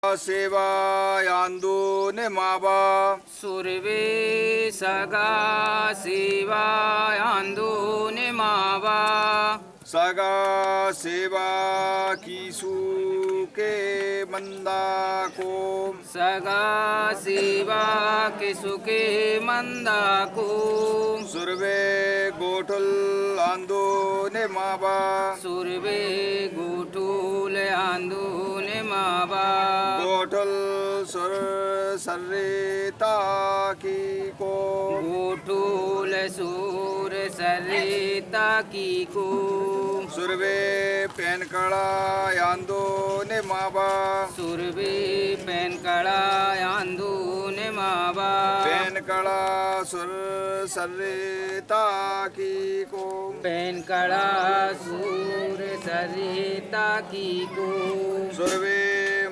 सेवायांदो निमावा सुरवे सगा सेवायांदो निमावा सगा सेवा कीसु के मंदा को सगा सेवा के सुके मंदा को सुरवे गोठल आंदो निमावा सुरवे गोठुल आंदो निमावा गोठल सुर सर्रेता की को गोठुल सूर सरिता की को सुरवे पेन कड़ा यांदो ने मावा सुरवे पेन कड़ा यांदो ने मावा पेन कड़ा सुर सर्रेता की को पेन कड़ा सूर सरिता की को सुरवे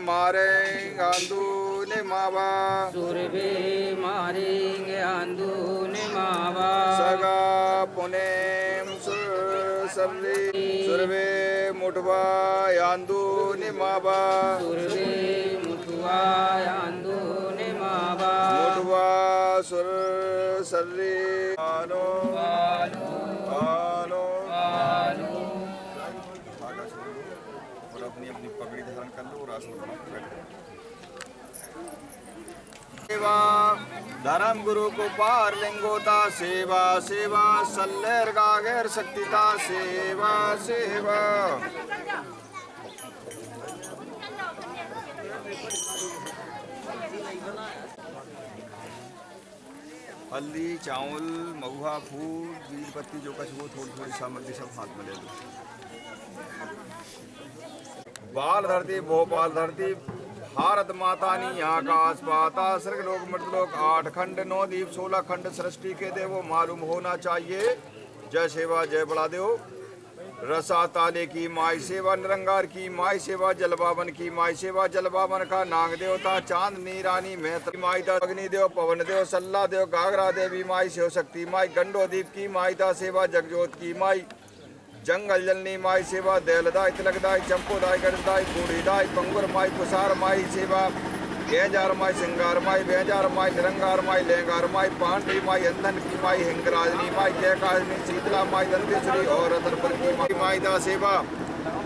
मारे आंदो ने मावा सुरवे मारेंगे आंदो ने मावा सगा पुने सर्रे सुरवे मुठवा यांदो ने मावा सुरवे मुठवा यांदो ने मावा मुठवा सुर सर्रे आनो आलो आनो आलो और अपनी अपनी पगड़ी धारण कर लो और आसन बना सेवा धर्म गुरु को पार लिंगोता सेवा सेवा सल्लेर गागेर शक्तिता सेवा सेवा हल्दी चावल महुआ फूल बीज पत्ती जो कुछ हो थोड़ी थोड़ी सामग्री सब हाथ में ले लो। बाल धरती भोपाल धरती भारत माता नी आकाश पाता स्वर्ग लोक मृतलोक 8 खंड 9 दीप 16 खंड सृष्टि के देवो मालूम होना चाहिए। जय सेवा जय बड़ा देव। रसा ताले की माई सेवा निरंगार की माई सेवा जलबावन की माई सेवा जलबावन का नाग देवता चांदनी रानी मैत्र माई दा अग्नि देव पवन देव सल्ला देव गागरा देवी माई शिव शक्ति माई गंडोदीप की माई दा सेवा जगजोत की माई जंगल जलनी माई सेवा दयालदाय तिलकदाय चंपोदाय गणदाय बूढ़ीदाय पंगुर माई कुसार माई सेवा गेजार माई सिंगार माई बेजार माई निरंगार माई लेंगार माई पांडवी माई अंधन की माई हिंगराजनी माई जयकाजनी शीतला माई दंतेश्वरी और रतनपुर की माई दा सेवा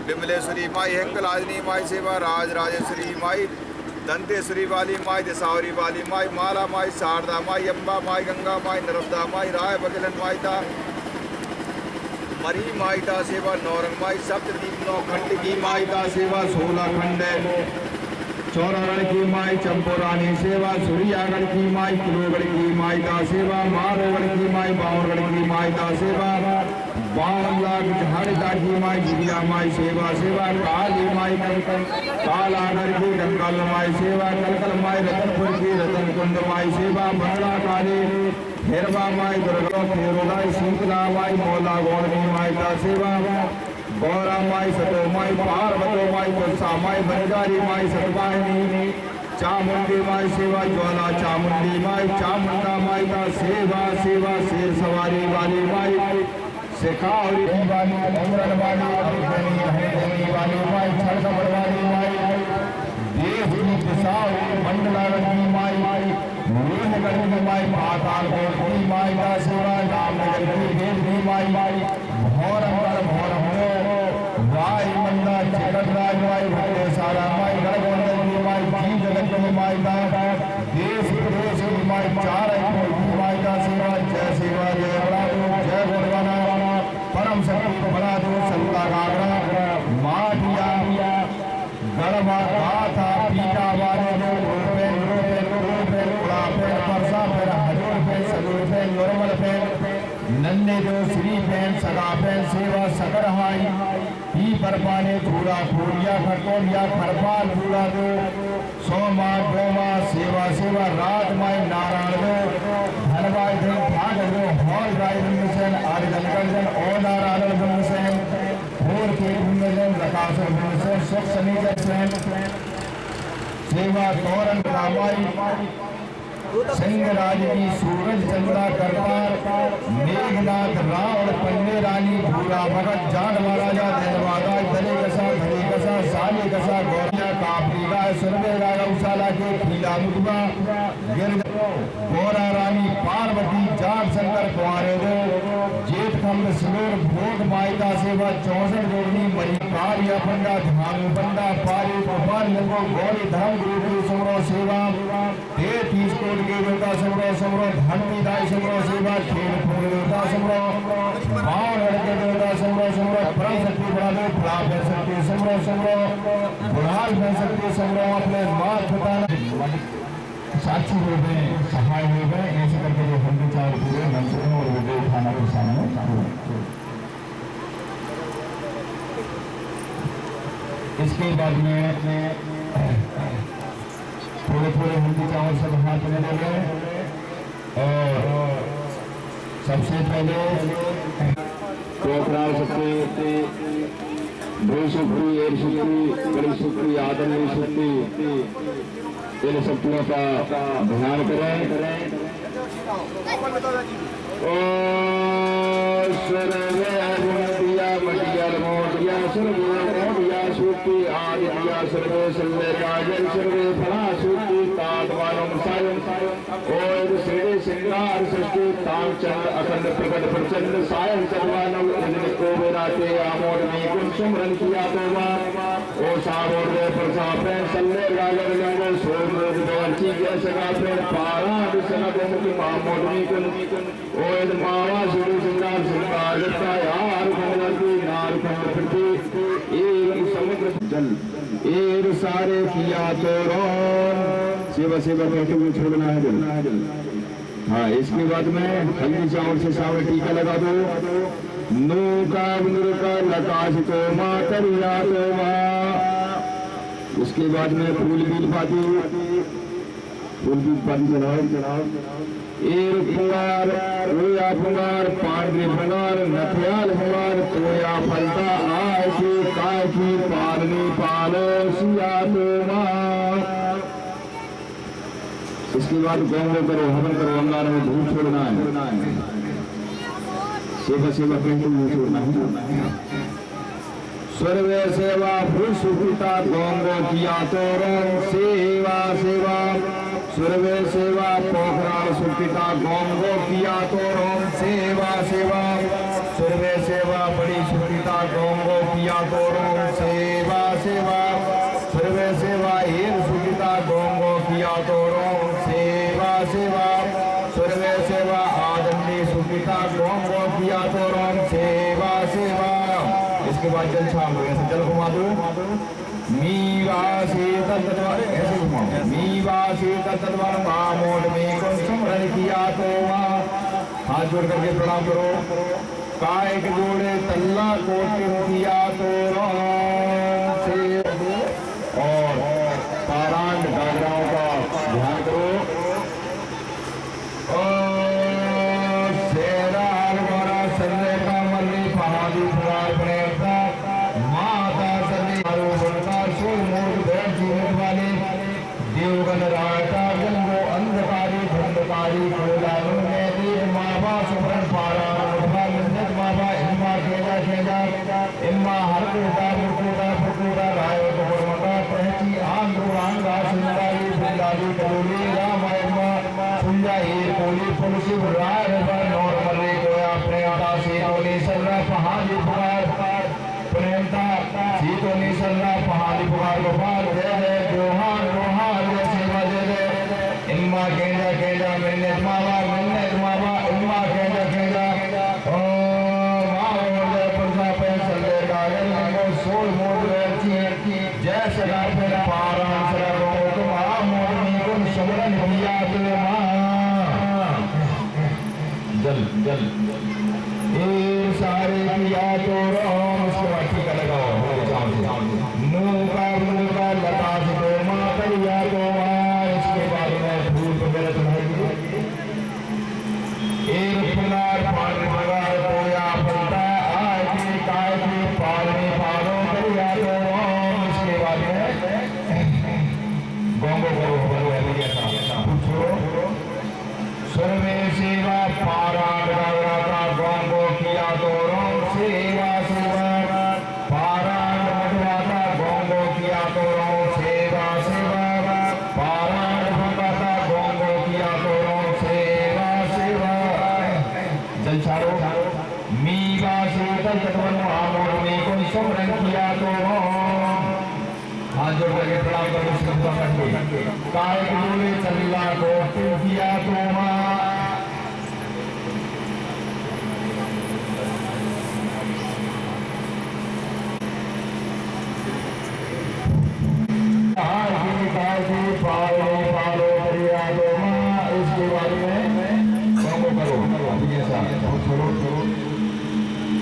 विमलेश्वरी माई हिंगराजनी माई सेवा राज राजेश्वरी माई दंतेश्वरी वाली माई दिसावरी वाली माई माला माई शारदा माई अम्बा माई गंगा माई नर्मदा माई राय बगलन माई दा मरी माई दा सेवा नौरंग माई सप्तदीप 9 खंड की माई दा सेवा 16 खंड चौरागढ़ की माई चंपोरानी सेवा सूर्यागढ़ की माई किलोगढ़ की माई दा सेवा मारोगढ़ की माई बावरगढ़ की माई दा सेवा 52 लाख झाड़िका की माई जिगिया माई सेवा सेवा काली माई कालागढ़ की गंगाल माई सेवा कलकल माई रतनपुर की रतन कुंड माई सेवा बंगला काली हेरवा माई दुर्गा फेरोदाई शीतला माई मौला गौरनी माई का सेवा गौरा माई सतो माई पार्वतो माई कुलसा माई बंजारी माई सतवाहिनी चामुंडी माई सेवा ज्वाला चामुंडी माई चामुंडा माई का सेवा सेवा शेर सवारी वाली माई शिखावरी वाली अमरन वाली वाली माई छड़कमड़ वाली माई देव की दिशाओं मंडलागढ़ की माई नीलगढ़ की माई पाताल की माई का सेवा रामनगर की देव की माई भौरम वाई मंदा चिकटराज माई भक्ते सारा माई गढ़गोंडल की माई जी जगत की माई का देश प्रदेश की माई चार की माई का सेवा जय सेवा जय बड़ा जय गुरबाना परम शक्ति बड़ा दो संता गागरा माटिया गढ़वा गाथा पीटा वाले जो नन्ने जो श्री फैन सगा फैन सेवा सगर हाई ही परपाने चूड़ा फूलिया खटोलिया खरपाल चूड़ा दो सोमा डोमा सेवा सेवा रात माई नारायण दो धनवाई दो भाग दो हॉल राय सेन आर्जन गर्जन और नारायण सेन भोर के सेन रकासर सेन सुख सनीचर सेन सेवा तोरण रामाई सिंहराज की सूरज चंद्रा करतार मेघनाथ रावण पन्ने रानी भूरा भगत जाट महाराजा देवादा दले कसा धनी कसा साली कसा गौरिया कापी टीका सर्वे गौशाला के खीला मुदुआ गौरा रानी पार्वती जाट शंकर कुआरे दो जेठ खंड सिलोर भोग मायका सेवा 64 जोड़नी मरी कार्य पंडा धानु पंडा पारी गोपाल लंगो गौरी धाम गुरु की समरो सेवा 33 कोट के देवता समरो धनवी दाई समरो सेवा खेल फूल देवता समरो बाण लड़के देवता समरो परम शक्ति बड़ा दो प्राप शक्ति समरो बुढ़ाल बन सकते समरो अपने मात पिता साक्षी हो गए सहाय हो गए ऐसे करके जो हम विचार पूरे मंत्रों और विजय खाना के सामने इसके बाद में थोड़े हिंदी चावल सब हाथ में ले गए और सबसे पहले कोकराल शक्ति भू शक्ति एर शक्ति बड़ी शक्ति आदरणीय शक्ति इन शक्तियों का ध्यान करें। ओ सर्वे मोटिया सर्वे सूक्ति आदित्या सर्वे सर्वे राजन सर्वे फला सूक्ति तात्मानम सायं ओर श्री श्रृंगार सृष्टि तांचंद अखंड प्रकट प्रचंड सायं सर्वानम को विराते आमोद में कुल सुमरन किया तो ओ साबोर दे प्रसापे सल्ले राजन लंगो सोमरोग देवची के सगा पे पारा दिसना गोमुखी मामोद में कुल ओ इन मावा श्री श्रृंगार श्रृंगार जता यार भगवती नार खंड पृथ्वी एवं समुद्र जल एर सारे किया तो सेवा सेवा करके मुझे छोड़ना है जल। हाँ इसके बाद में हल्दी चावल से सावल टीका लगा दो नूका का लकाश तो माँ करिया तो माँ। उसके बाद में फूल बील पाती चढ़ाओ एर फुंगार रोया फुंगार पांडे फुंगार नथियाल फुंगार तोया फलता आय की काय की पालनी पालो सिया तो माँ। इसके बाद गौंगो करो हवन करो अंगार में धूप छोड़ना है सेवा सेवा करके छोड़ना है। सर्वे सेवा भू सुकृता गौंगो किया तो सेवा सेवा सर्वे सेवा पोखराल सुकृता गौंगो किया तो सेवा सेवा सर्वे सेवा बड़ी सुकृता गौंगो किया तो सेवा सेवा सर्वे सेवा हीर सुकृता गौंगो किया तो सेवा सेवा सर्वे सेवा आदमी सुकृता गौंगो किया तो सेवा सेवा। इसके बाद जल छाप दो ऐसे जल घुमा दो मीवासी तत्द्वार ऐसे घुमाओ मीवासी तत्द्वार मामोद में को स्मरण किया तो हाथ जोड़ करके प्रणाम करो काय के जोड़े तल्ला को किया तो और पारांड गागराओं का ध्यान करो और शेरा हमारा संजय का मल्ली पहाड़ी फुलार प्रेमता माता संजय जीवन वाले देवगन राटा जंगो अंधकारी धंधकारी कोलानु में देव मावा सुमरन पारा मंदिर मावा इम्मा खेजा इम्मा हर कोटा मुकुटा रायो गोरमका पहची आंध्रा सुंदरी बिंदाली कलोली रामायमा सुंजा हीर कोली पुलसी राय नौर मर्रे गोया प्रेमता से कोली सर्रा पहाड़ी पुकार प्रेमता सीतो निसल्ला पहाड़ी पुकार गोपाल जय जय जोहार जय सेवा जय जय इम्मा केजा मिन्नत मावा इम्मा केजा ओ माओ जय पुरसा पे सल्ले गागल लंगो सोल मोद रहती जय सदा पे पारा सरा गो तुम मोद में कुल समरन किया तो मां जल ए सारे किया तो उसके बाद टीका लगाओ नूका लता से तो माँ करिया तो इसके बाद में फूल वगैरह चढ़ाएंगे एक फुलार पानी लगा तोया फलता आय की काय की पालनी पालो करिया तो इसके बाद में गौंगो करो पूछो सर्वे सेवा पारा गौंगो किया तो सेवा सेवा पारा गौंगो किया तो सेवा पर श्रद्धा करके काय बोले चल्ला को किया तो इसके बारे में करो अभी ऐसा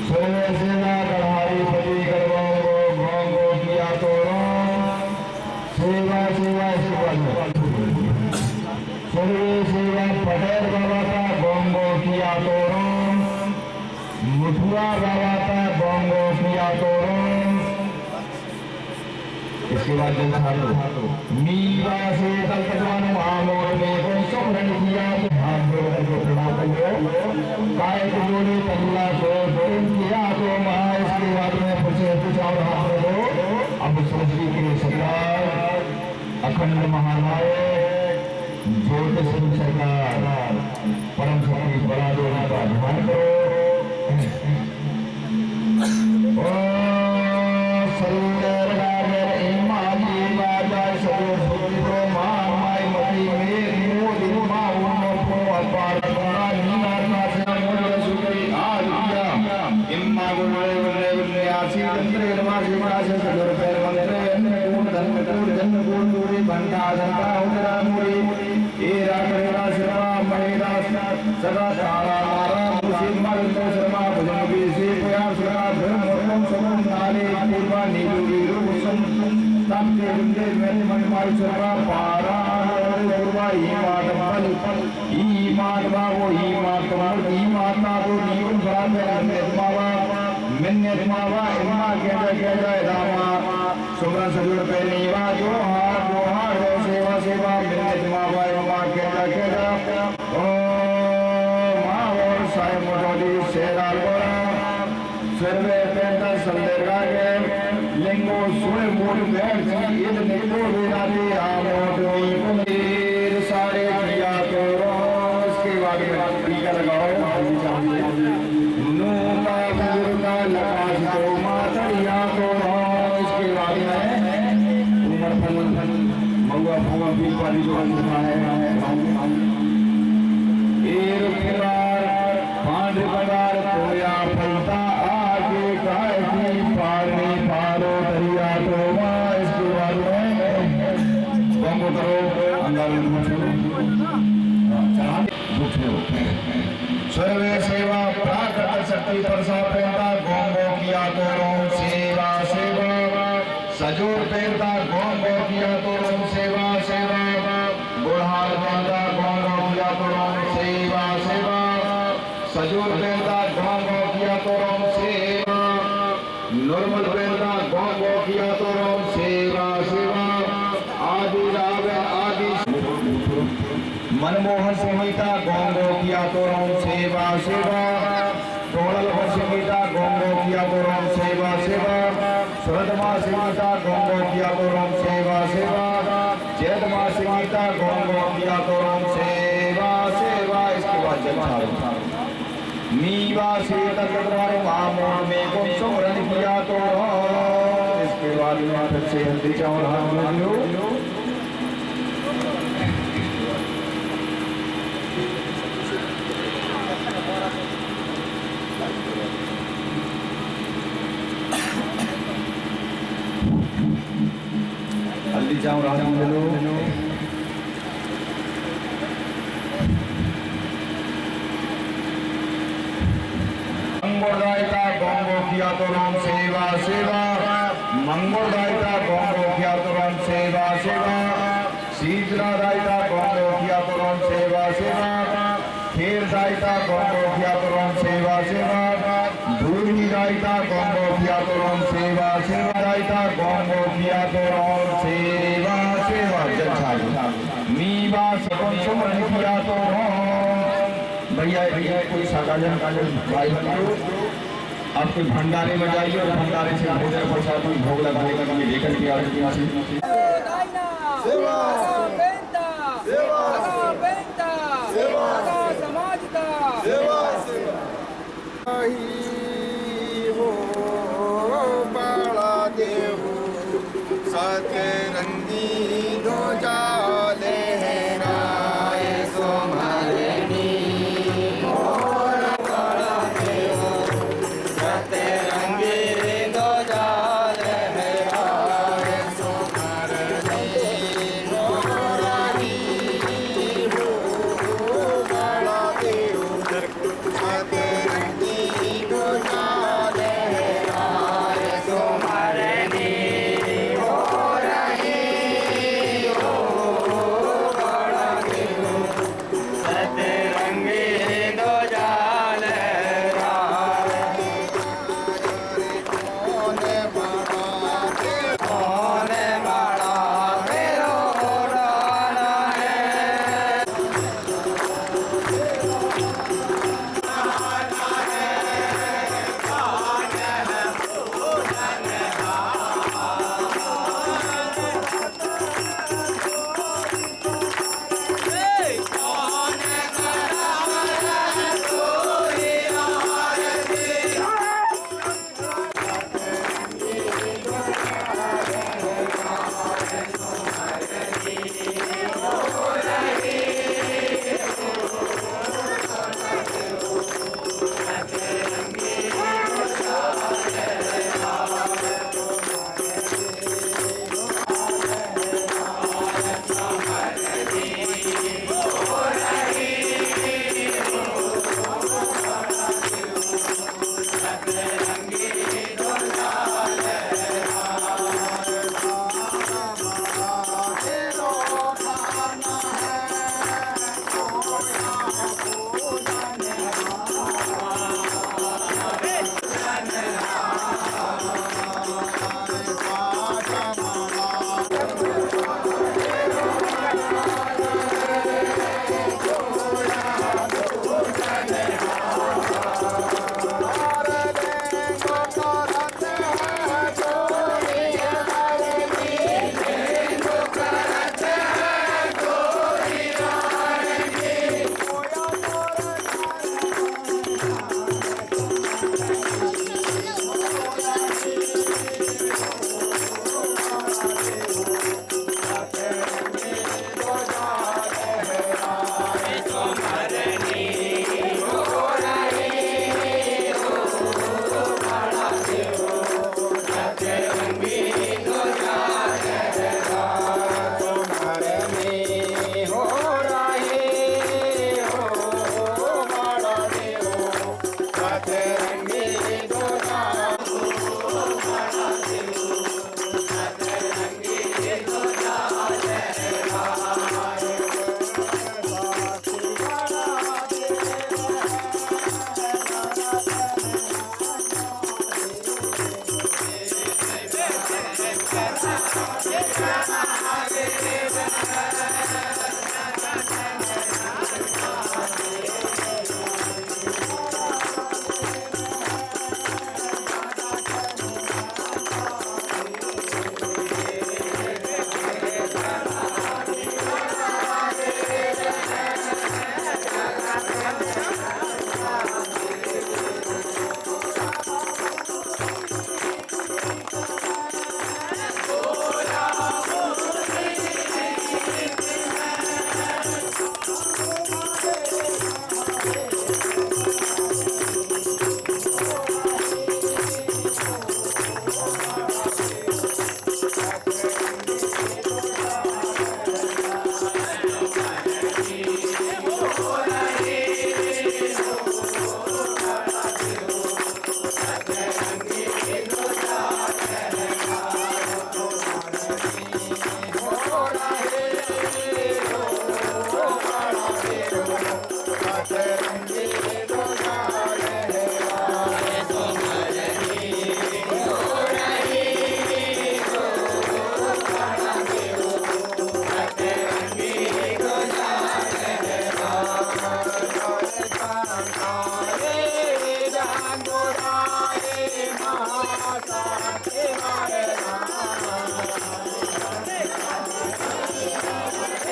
सर्वे सेवा गढ़ाई पति करवाओ गोंगो किया तो सेवा सेवा सर्वे सेवा पटेल बाबा का गोंगो किया तो मुठुआ बाबा का गोंगो किया तो इसके बाद मीवा से तलपटवान महामोर में कोई सोमरण किया हाथ जोड़ को प्रणाम करियो काय जोड़े तल्ला को किया तो महा इसके बाद में पूछा और हाथ दो अब सृष्टि के सरकार अखंड महानायक ज्योतिष सरकार परम शक्ति बड़ा देवी का ध्यान करो सदा तारा मारा मुसीमा विष्णु शर्मा भजन भी से प्रयास लगा धर्म और समूह नाले पूर्वा नीलू वीरू सम तप्ते विंदे मेरे मन माई शर्मा पारा पूर्वा ही मातवा वो ही माता को नीवुन भरा मिन्ने तुम्हारा इम्मा केजा रामा सुमरन सजुड़ पे नीवा जो हार सेवा सेवा मिन्ने तुम्हारा इम्मा केजा सर्वे पेंटा संदेगा के लिंगो सुने मूल बैठ जी इन निको विराजे आमोट वीर सारे किया तो इसके बाद में टीका लगाओ नूता गुरुता लकाश तो मातरिया तो इसके बाद में उमर फल महुआ फुआ भी पाली जो बनता है एर पुरार पांड बदार तोया फलता सर्वे सेवा प्राकृत शक्ति परसा पेंता गोंगो किया तो रोम सेवा सेवा सजोर पेंता गोंगो किया तो रोम सेवा सेवा बुढ़ार पेंता गोंगो किया तो रोम सेवा सेवा सजोर पेंता गोंगो किया तो रोम सेवा नॉर्मल पेंता गोंगो किया तो रोम सेवा सेवा आदि राव आदि मनमोहन संहिता गोंगो किया तो रोम सेवा सेवा टोड़ल संहिता गोंगो किया तो रोम सेवा सेवा सुरदमा संहिता गोंगो किया तो रोम सेवा सेवा जैदमा संहिता गोंगो किया तो रोम सेवा सेवा इसके बाद जल मीवा से तकवार मामोन में को सुमरन किया तो इसके बाद में फिर से हल्दी चावल हाथ में लो हल्दी चावल हाथ में लो मंगोदायिता गोंगो किया तो राम सेवा सेवा मंगोदायिता गोंगो किया तो राम सेवा सेवा शीतलादायिता गोंगो किया तो राम सेवा सेवा खेरदायिता गोंगो किया तो राम सेवा सेवा धूलिदायिता गोंगो किया तो राम सेवा सेवा दायिता गोंगो किया तो राम सेवा सेवा जल मीवा सबन सुमरन किया तो भैया कोई सागाजन भाई बंधु आपके भंडारे में जाइए और भंडारे से भोजन प्रसाद भोग लगाने के लिए लेकर के आए सतरंगी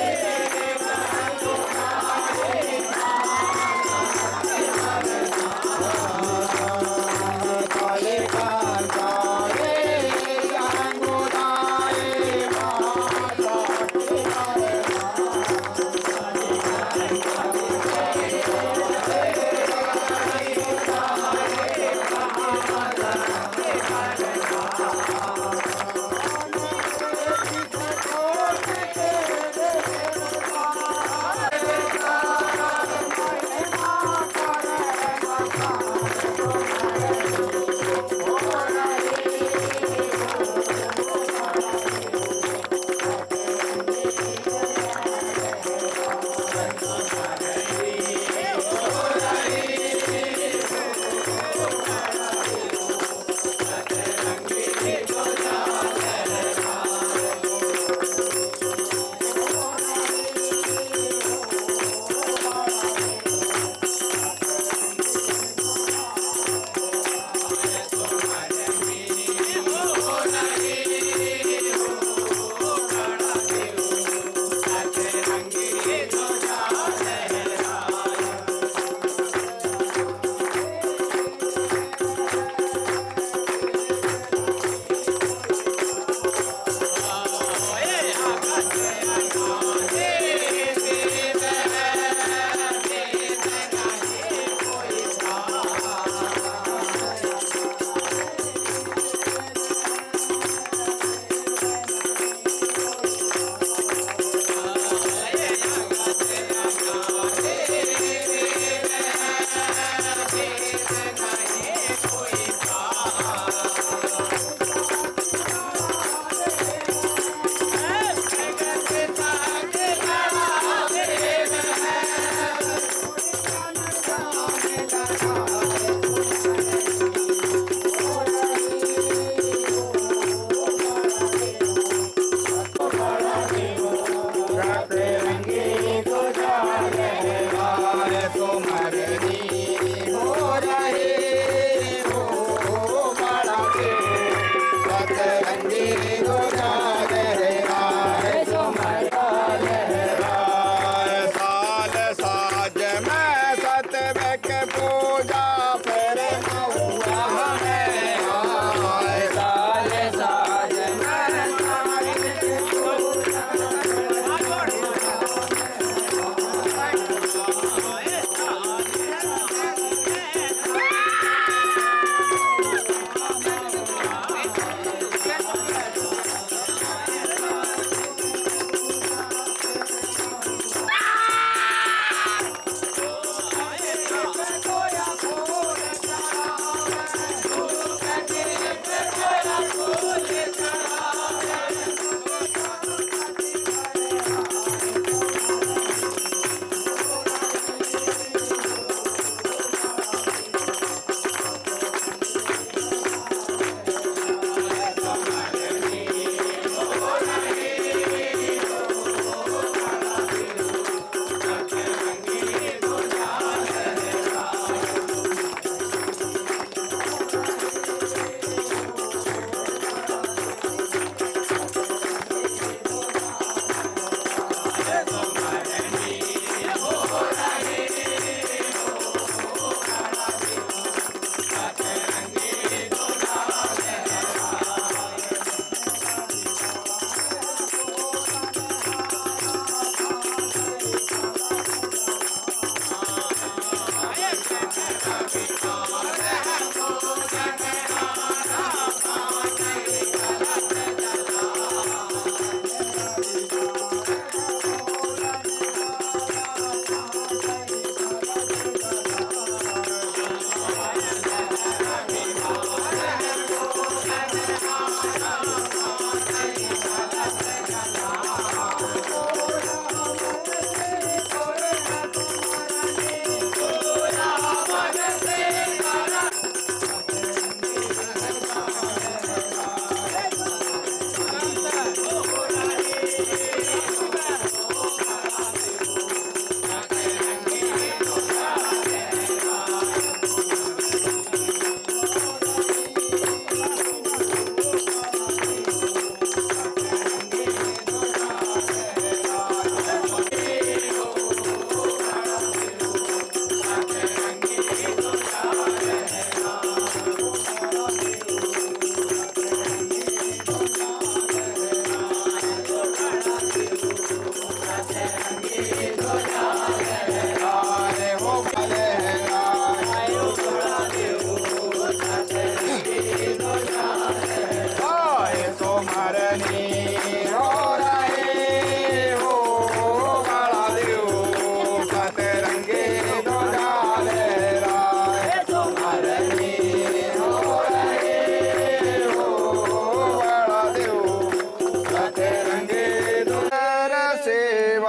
Hare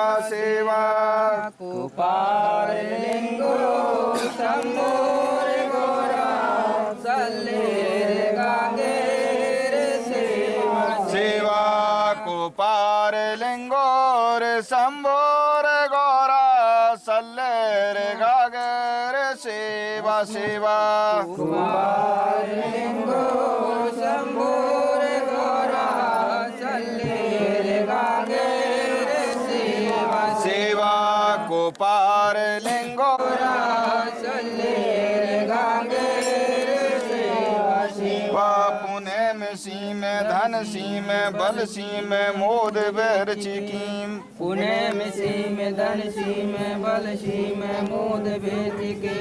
सेवा सेवा कुपार लिंगो शंभोर गोरा सल्लेर गांगेर सेवा सेवा कुपार लिंगोर शंभोर गौरा सल्लेर गागर सेवा सेवा कुपार लिंगो शंभोर गोरा सल्लेर गांगेर सेवा सेवा कुपार लिंगोरा सल्लेर गांगेर सेवा सेवा पुणे में सी में धन सी में बल सी में मोद बैर चिकीम पुणे में सी में धन सी में बल सी में मोद बेच के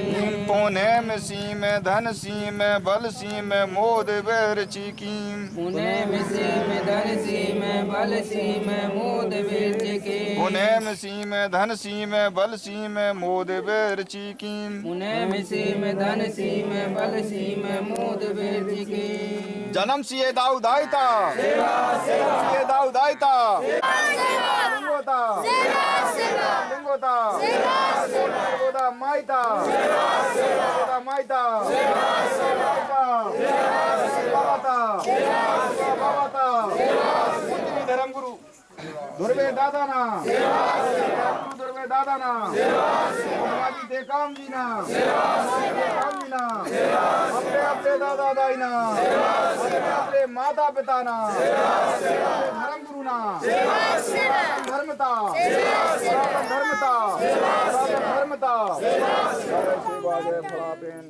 पुणे में सी में धन सी में बल सी में मोद बैर चिकीम पुणे में सी में धन सी में बल सी में मोद बेच के पुणे में सी में धन सी में बल सी में मोद बैर चिकीम पुणे में सी में धन सी में बल सी में मोद बेच के जन्म सिए दाऊदायता सिए दाऊदायता लिंगोता लिंगोता लिंगोता माइता माइता बाबाता बाबाता धर्म गुरु दुर्वे दादाना दुर्वे दादाना माजी ते काम जीना काम जीना अपने अपने दादा दाईना अपने माता पिता ना धर्म गुरु ना धर्मता धर्मता धर्मता सेवा जय फलापेन